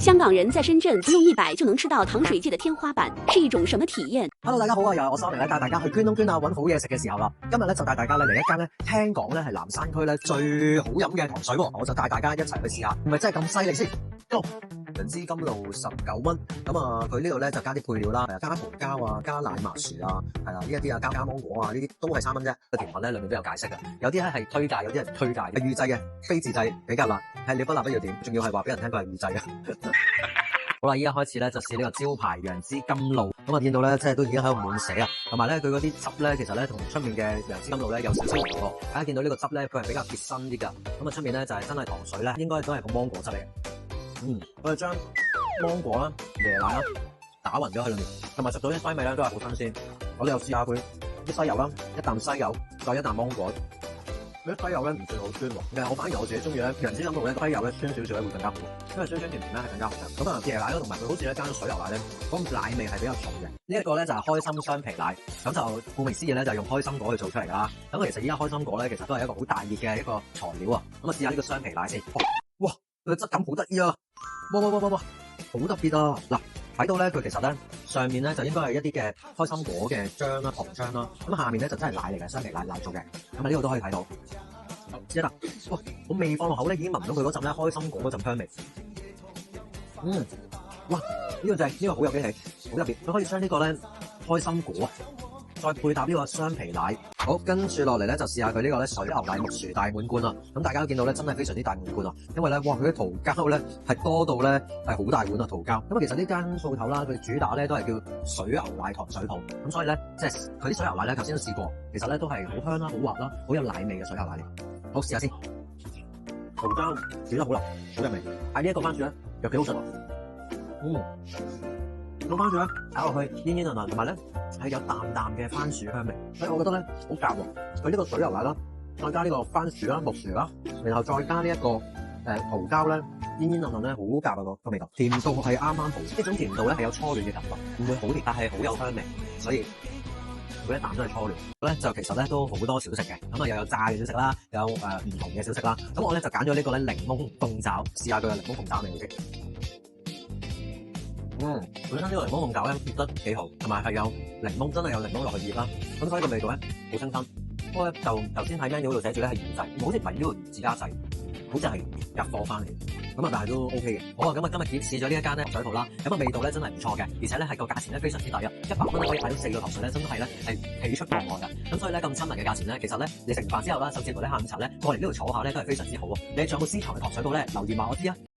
香港人在深圳不用100就能吃到糖水界的天花板，是一種什麼體驗 ？Hello， 大家好啊！又係我Sony咧，帶大家去捐窿捐罅揾好嘢食嘅時候啦。今日咧就帶大家咧嚟一間咧，聽講咧係南山區咧最好飲嘅糖水喎，我就帶大家一齊去試下，係咪真係咁犀利先？Go！楊枝甘露19蚊，咁啊佢呢度咧就加啲配料啦，加桃膠啊，加奶麻薯啊，係啦呢一啲啊，加芒果啊，呢啲都係3蚊啫。個甜品咧裏面都有解釋嘅，有啲咧係推介，有啲係唔推介嘅，係預製嘅，非自製，比較辣，係料不辣不要點，仲要係話俾人聽佢係預製嘅。好啦，依家開始咧就試呢個招牌楊枝甘露，咁啊見到咧即係都已經喺度滿瀉啊，同埋咧佢嗰啲汁咧其實咧同出面嘅楊枝甘露咧有少少唔同，大家見到呢個汁咧佢係比較貼身啲㗎，咁啊出面咧就係真係糖水咧，應該都係個芒果汁嚟嘅。我哋將芒果啦、椰奶啦打勻咗喺裏面，同埋食到啲西味咧都係好新鮮。我哋又試下佢啲西柚啦，一啖西柚再一啖芒果，啲西柚咧唔算好酸喎，我反而我自己中意咧楊枝甘露咧西柚咧酸少少咧會更加好，因為酸酸甜甜咧係更加好食。咁啊椰奶咯，同埋佢好似咧加咗水牛奶咧，嗰個奶味係比較重嘅。呢一個咧就係開心雙皮奶，咁就顧名思義咧就係用開心果去做出嚟㗎啦。咁其實依家開心果咧其實都係一個好大熱嘅一個材料啊。咁啊試下呢個雙皮奶先，哇！佢嘅質感好得意啊！哇，好特別啊！嗱，睇到咧，佢其實咧上面咧就應該係一啲嘅開心果嘅漿啦、糖漿啦，咁下面咧就真係奶嚟嘅，雙皮奶做嘅。咁啊呢度都可以睇到，知啦。哇，我未放落口咧，已經聞到佢嗰陣咧開心果嗰陣香味。哇！呢個就係呢個好有機器，好特別。佢可以將呢個咧開心果再配搭呢個雙皮奶。好，跟住落嚟咧就試下佢呢個咧水牛奶木薯大滿貫啦。咁大家都見到咧真係非常之大滿貫啊，因為咧哇佢啲桃膠咧係多到咧係好大碗啊桃膠。咁啊其實呢間鋪頭啦，佢主打咧都係叫水牛奶糖水鋪。咁所以咧即係佢啲水牛奶咧頭先都試過，其實咧都係好香啦、好滑啦、好有奶味嘅水牛奶嚟。好，試下先，桃膠煮得好腍，好入味。喺呢一個番薯咧又幾好食喎。個番薯咧咬落去煙煙韌韌，同埋咧係有淡淡嘅番薯香味，所以我覺得咧好夾喎。佢呢個水牛奶啦，再加呢個番薯啦、木薯啦，然後再加呢一個桃膠咧，煙煙韌韌咧，好夾啊個味道，甜度係啱啱好。呢種甜度咧係有初戀嘅感覺，唔會好甜，但係好有香味，所以每一啖都係初戀。咧就其實咧都好多小食嘅，咁啊又有炸嘅小食啦，有唔同嘅小食啦。咁我咧就揀咗呢個咧檸檬鳳爪，試下佢嘅檸檬鳳爪味先。本身呢個檸檬鳳爪咧醃得幾好，同埋係有檸檬，真係有檸檬落去醃啦，咁所以個味道咧好清新。不過咧就頭先喺 menu 度寫住咧係預製，好似唔係呢個自家製，好似係入貨翻嚟，咁啊但係都 OK 嘅。好啊，咁啊今日試咗呢一間咧糖水鋪啦，咁啊味道咧真係唔錯嘅，而且咧係個價錢咧非常之抵啊，100蚊可以買到4個糖水咧，真係咧係喜出望外㗎。咁所以咧咁親民嘅價錢咧，其實咧你食完飯之後啦，甚至乎咧下午茶咧過嚟呢度坐下咧都係非常之好喎。你仲有冇私藏嘅糖水鋪咧？留言話我知啊！